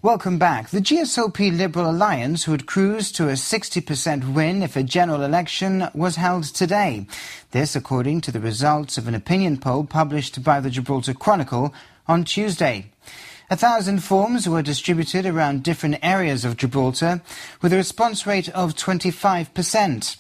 Welcome back. The GSOP Liberal Alliance would cruise to a 60% win if a general election was held today. This according to the results of an opinion poll published by the Gibraltar Chronicle on Tuesday. 1,000 forms were distributed around different areas of Gibraltar with a response rate of 25%.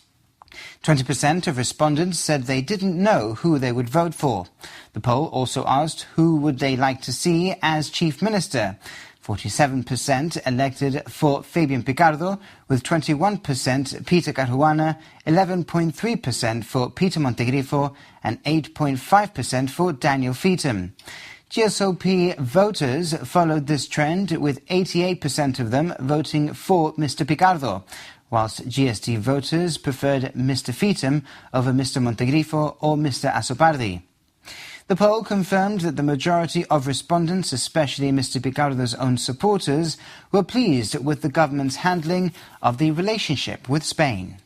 20% of respondents said they didn't know who they would vote for. The poll also asked who would they like to see as Chief Minister. 47% elected for Fabian Picardo, with 21% Peter Caruana, 11.3% for Peter Montegrifo and 8.5% for Daniel Feetham. GSOP voters followed this trend, with 88% of them voting for Mr. Picardo, whilst GST voters preferred Mr. Feetham over Mr. Montegrifo or Mr. Asopardi. The poll confirmed that the majority of respondents, especially Mr. Picardo's own supporters, were pleased with the government's handling of the relationship with Spain.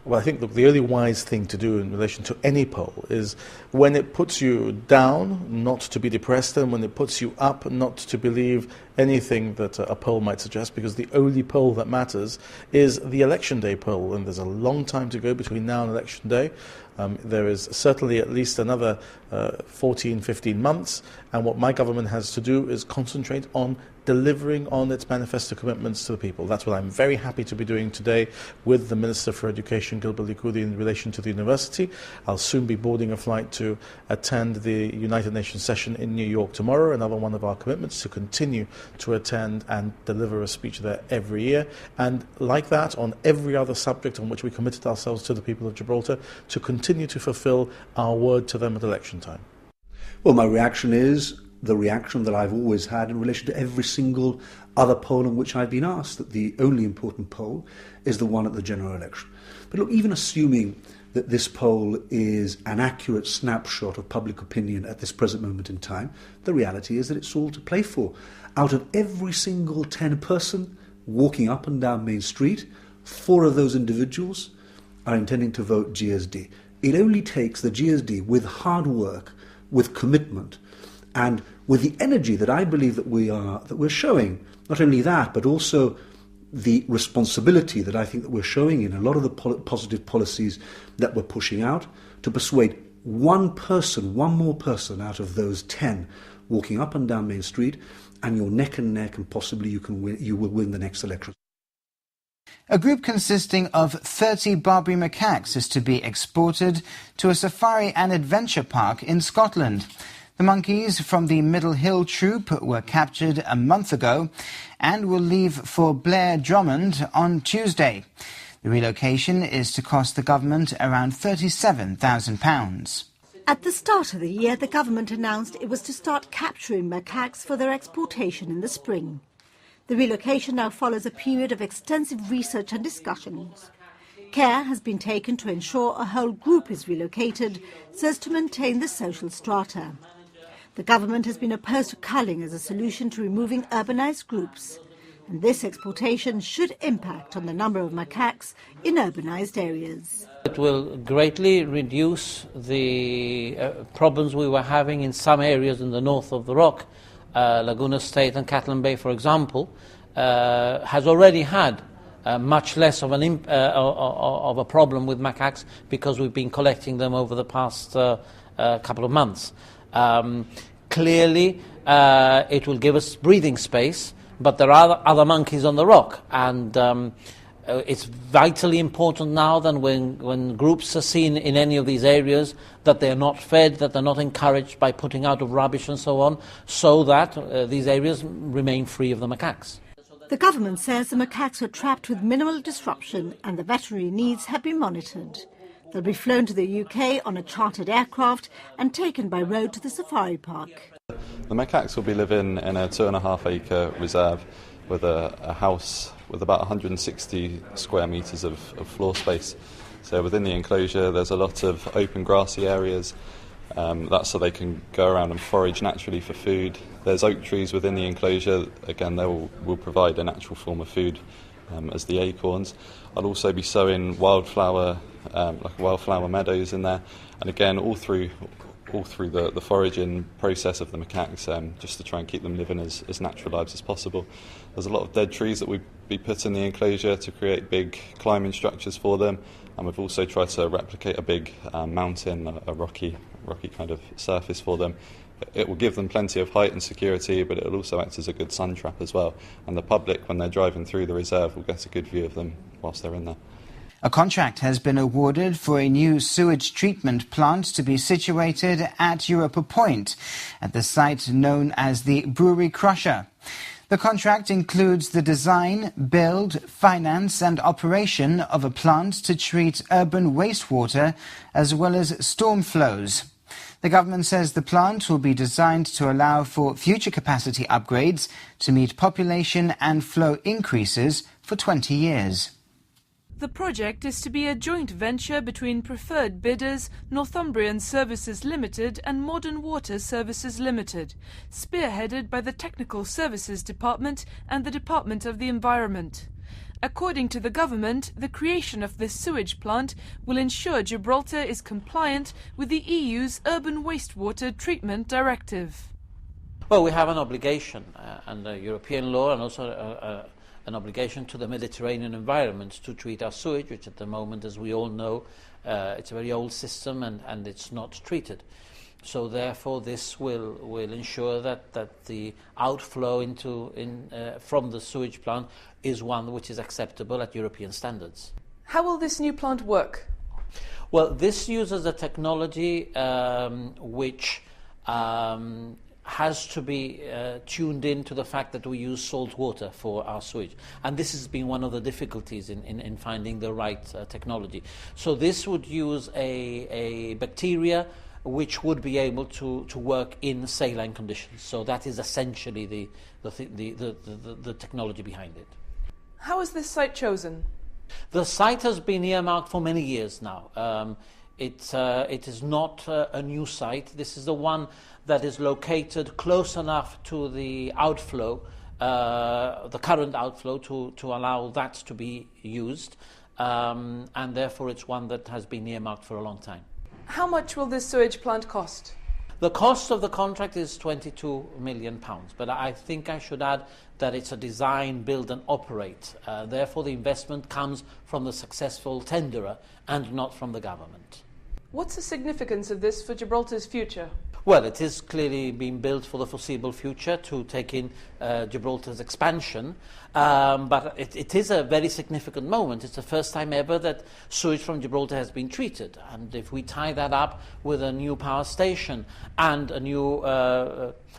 Well, I think the only wise thing to do in relation to any poll is when it puts you down, not to be depressed, and when it puts you up, not to believe anything that a poll might suggest, because the only poll that matters is the election day poll, and there's a long time to go between now and election day. There is certainly at least another 14, 15 months, and what my government has to do is concentrate on delivering on its manifesto commitments to the people. That's what I'm very happy to be doing today with the Minister for Education, Gilbert Likudi, in relation to the university. I'll soon be boarding a flight to attend the United Nations session in New York tomorrow, another one of our commitments to continue to attend and deliver a speech there every year. And like that, on every other subject on which we committed ourselves to the people of Gibraltar, to continue to fulfil our word to them at election time. Well, my reaction is the reaction that I've always had in relation to every single other poll on which I've been asked, that the only important poll is the one at the general election. But look, even assuming that this poll is an accurate snapshot of public opinion at this present moment in time, the reality is that it's all to play for. Out of every single 10 person walking up and down Main Street, 4 of those individuals are intending to vote GSD. It only takes the GSD with hard work, with commitment, and with the energy that I believe that we're showing. Not only that, but also the responsibility that I think that we're showing in a lot of the positive policies that we're pushing out, to persuade one more person out of those 10 walking up and down Main Street, and you're neck and neck, and possibly you will win the next election. A group consisting of 30 Barbary macaques is to be exported to a safari and adventure park in Scotland. The monkeys from the Middle Hill Troop were captured a month ago and will leave for Blair Drummond on Tuesday. The relocation is to cost the government around £37,000. At the start of the year, the government announced it was to start capturing macaques for their exportation in the spring. The relocation now follows a period of extensive research and discussions. Care has been taken to ensure a whole group is relocated so as to maintain the social strata. The government has been opposed to culling as a solution to removing urbanised groups, and this exportation should impact on the number of macaques in urbanised areas. It will greatly reduce the problems we were having in some areas in the north of the Rock. Laguna Estate and Catalan Bay, for example, has already had much less of a problem with macaques because we've been collecting them over the past couple of months. Clearly, it will give us breathing space, but there are other monkeys on the Rock, and it's vitally important now that when groups are seen in any of these areas, that they're not fed, that they're not encouraged by putting out of rubbish and so on, so that these areas remain free of the macaques. The government says the macaques were trapped with minimal disruption and the veterinary needs have been monitored. They'll be flown to the UK on a chartered aircraft and taken by road to the safari park. The macaques will be living in a 2.5-acre reserve with a house with about 160 square metres of floor space. So within the enclosure there's a lot of open grassy areas. That's so they can go around and forage naturally for food. There's oak trees within the enclosure. Again, they will provide a natural form of food as the acorns. I'll also be sowing wildflower meadows in there. And again, all through all through the foraging process of the macaques, just to try and keep them living as natural lives as possible. There's a lot of dead trees that we'd be put in the enclosure to create big climbing structures for them, and we've also tried to replicate a big mountain, a rocky kind of surface for them. It will give them plenty of height and security, but it will also act as a good sun trap as well, and the public, when they're driving through the reserve, will get a good view of them whilst they're in there. A contract has been awarded for a new sewage treatment plant to be situated at Europa Point, at the site known as the Brewery Crusher. The contract includes the design, build, finance and operation of a plant to treat urban wastewater as well as storm flows. The government says the plant will be designed to allow for future capacity upgrades to meet population and flow increases for 20 years. The project is to be a joint venture between preferred bidders Northumbrian Services Limited and Modern Water Services Limited, spearheaded by the Technical Services Department and the Department of the Environment. According to the government, the creation of this sewage plant will ensure Gibraltar is compliant with the EU's Urban Wastewater Treatment Directive. Well, we have an obligation under European law and also an obligation to the Mediterranean environment to treat our sewage, which at the moment, as we all know, it's a very old system and it's not treated. So therefore this will ensure that the outflow from the sewage plant is one which is acceptable at European standards. How will this new plant work? Well, this uses a technology which has to be tuned in to the fact that we use salt water for our sewage. And this has been one of the difficulties in finding the right technology. So this would use a bacteria which would be able to work in saline conditions. So that is essentially the technology behind it. How is this site chosen? The site has been earmarked for many years now. It is not a new site. This is the one that is located close enough to the outflow, the current outflow, to allow that to be used, and therefore it's one that has been earmarked for a long time. How much will this sewage plant cost? The cost of the contract is £22 million, but I think I should add that it's a design, build and operate. Therefore the investment comes from the successful tenderer and not from the government. What's the significance of this for Gibraltar's future? Well, it is clearly being built for the foreseeable future to take in Gibraltar's expansion, but it is a very significant moment. It's the first time ever that sewage from Gibraltar has been treated, and if we tie that up with a new power station and a new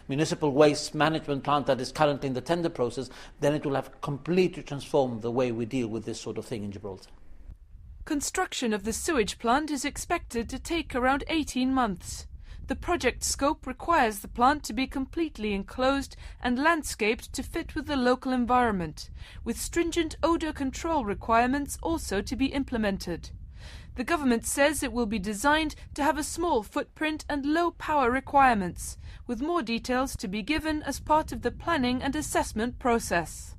municipal waste management plant that is currently in the tender process, then it will have completely transformed the way we deal with this sort of thing in Gibraltar. Construction of the sewage plant is expected to take around 18 months. The project scope requires the plant to be completely enclosed and landscaped to fit with the local environment, with stringent odour control requirements also to be implemented. The government says it will be designed to have a small footprint and low power requirements, with more details to be given as part of the planning and assessment process.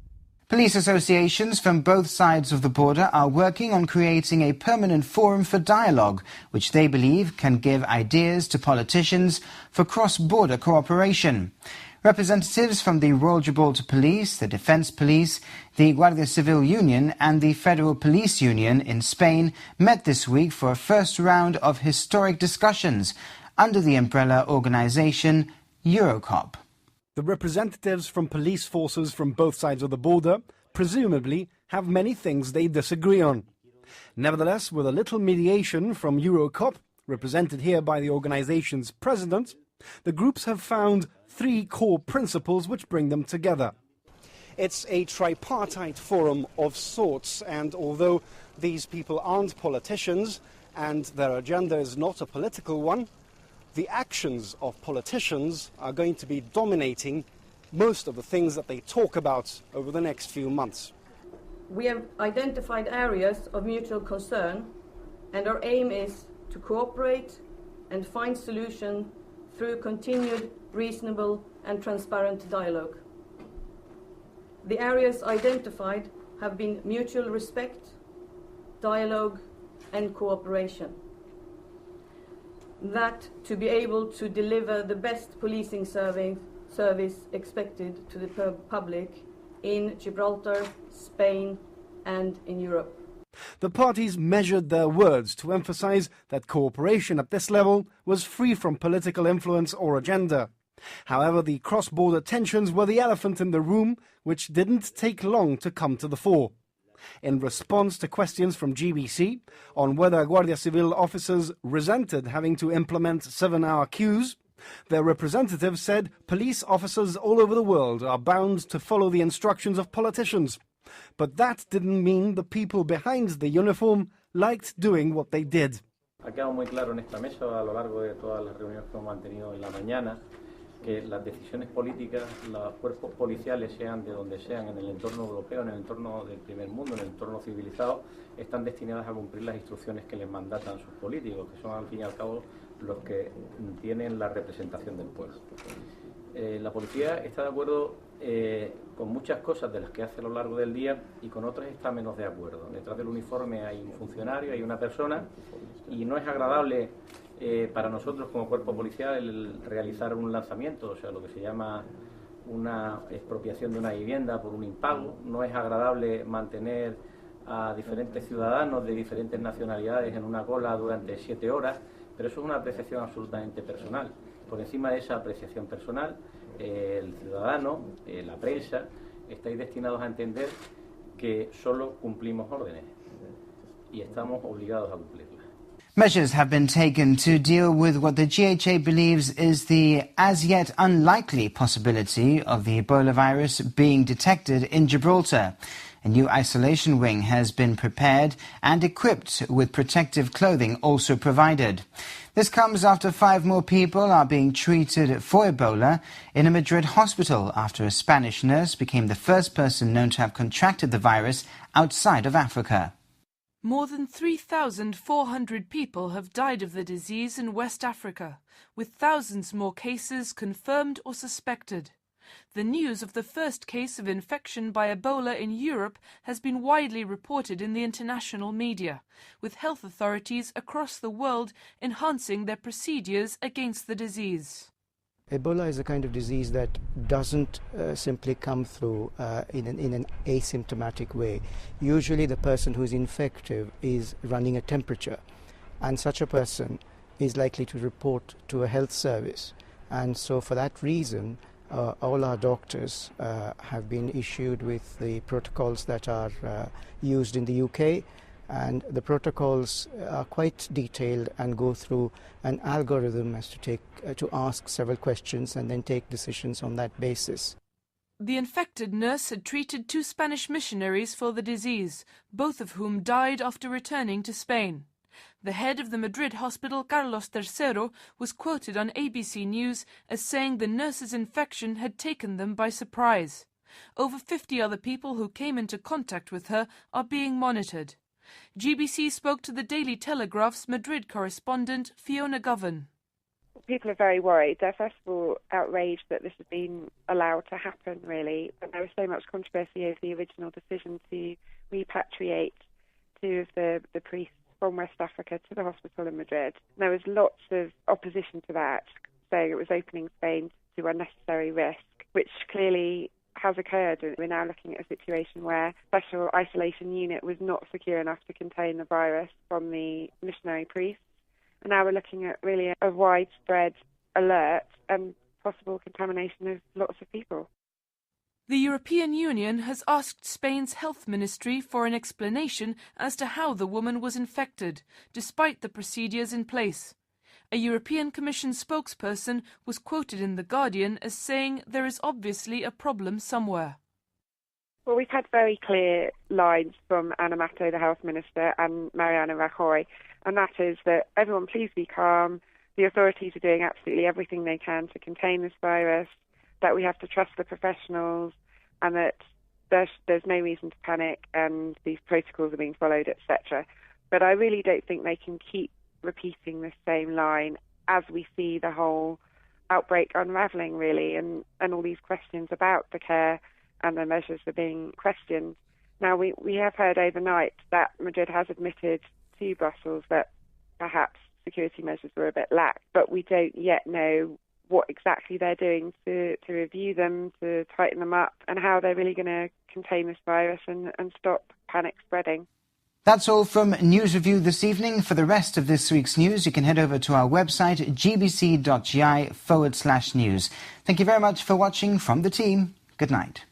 Police associations from both sides of the border are working on creating a permanent forum for dialogue, which they believe can give ideas to politicians for cross-border cooperation. Representatives from the Royal Gibraltar Police, the Defence Police, the Guardia Civil Union and the Federal Police Union in Spain met this week for a first round of historic discussions under the umbrella organisation Eurocop. The representatives from police forces from both sides of the border presumably have many things they disagree on. Nevertheless, with a little mediation from Eurocop, represented here by the organization's president, the groups have found 3 core principles which bring them together. It's a tripartite forum of sorts, and although these people aren't politicians and their agenda is not a political one, the actions of politicians are going to be dominating most of the things that they talk about over the next few months. We have identified areas of mutual concern, and our aim is to cooperate and find solutions through continued, reasonable and transparent dialogue. The areas identified have been mutual respect, dialogue and cooperation. that to be able to deliver the best policing service expected to the public in Gibraltar, Spain and in Europe. The parties measured their words to emphasize that cooperation at this level was free from political influence or agenda. However, the cross-border tensions were the elephant in the room, which didn't take long to come to the fore. In response to questions from GBC on whether Guardia Civil officers resented having to implement 7-hour queues, their representative said police officers all over the world are bound to follow the instructions of politicians. But that didn't mean the people behind the uniform liked doing what they did. Ha quedado muy claro en esta mesa a lo largo de todas las reuniones que hemos mantenido en la mañana que las decisiones políticas, los cuerpos policiales, sean de donde sean, en el entorno europeo, en el entorno del primer mundo, en el entorno civilizado, están destinadas a cumplir las instrucciones que les mandatan sus políticos, que son al fin y al cabo los que tienen la representación del pueblo. La policía está de acuerdo con muchas cosas de las que hace a lo largo del día y con otras está menos de acuerdo. Detrás del uniforme hay un funcionario, hay una persona y no es agradable para nosotros como cuerpo policial el realizar un lanzamiento, o sea, lo que se llama una expropiación de una vivienda por un impago. No es agradable mantener a diferentes ciudadanos de diferentes nacionalidades en una cola durante 7 horas, pero eso es una apreciación absolutamente personal. Por encima de esa apreciación personal, el ciudadano, la prensa, estáis destinados a entender que solo cumplimos órdenes y estamos obligados a cumplirlas. Measures have been taken to deal with what the GHA believes is the as yet unlikely possibility of the Ebola virus being detected in Gibraltar. A new isolation wing has been prepared and equipped with protective clothing also provided. This comes after 5 more people are being treated for Ebola in a Madrid hospital after a Spanish nurse became the first person known to have contracted the virus outside of Africa. More than 3,400 people have died of the disease in West Africa, with thousands more cases confirmed or suspected. The news of the first case of infection by Ebola in Europe has been widely reported in the international media, with health authorities across the world enhancing their procedures against the disease. Ebola is a kind of disease that doesn't simply come through in an asymptomatic way. Usually the person who is infected is running a temperature, and such a person is likely to report to a health service. And so for that reason, all our doctors have been issued with the protocols that are used in the UK, and the protocols are quite detailed and go through an algorithm as to ask several questions and then take decisions on that basis. The infected nurse had treated 2 Spanish missionaries for the disease, both of whom died after returning to Spain. The head of the Madrid hospital, Carlos III, was quoted on ABC News as saying the nurse's infection had taken them by surprise. Over 50 other people who came into contact with her are being monitored. GBC spoke to the Daily Telegraph's Madrid correspondent, Fiona Govan. People are very worried. They're first of all outraged that this has been allowed to happen, really. But there was so much controversy over the original decision to repatriate 2 of the priests from West Africa to the hospital in Madrid. There was lots of opposition to that, saying it was opening Spain to unnecessary risk, which clearly has occurred. We're now looking at a situation where special isolation unit was not secure enough to contain the virus from the missionary priests. And now we're looking at really a widespread alert and possible contamination of lots of people. The European Union has asked Spain's health ministry for an explanation as to how the woman was infected, despite the procedures in place. A European Commission spokesperson was quoted in The Guardian as saying there is obviously a problem somewhere. Well, we've had very clear lines from Ana Mato, the health minister, and Mariana Rajoy, and that is that everyone please be calm, the authorities are doing absolutely everything they can to contain this virus, that we have to trust the professionals, and that there's no reason to panic and these protocols are being followed, etc. But I really don't think they can keep repeating the same line as we see the whole outbreak unravelling, really, and all these questions about the care and the measures are being questioned. Now, we have heard overnight that Madrid has admitted to Brussels that perhaps security measures were a bit lax, but we don't yet know what exactly they're doing to review them, to tighten them up, and how they're really going to contain this virus and stop panic spreading. That's all from News Review this evening. For the rest of this week's news, you can head over to our website, gbc.gi/news. Thank you very much for watching from the team. Good night.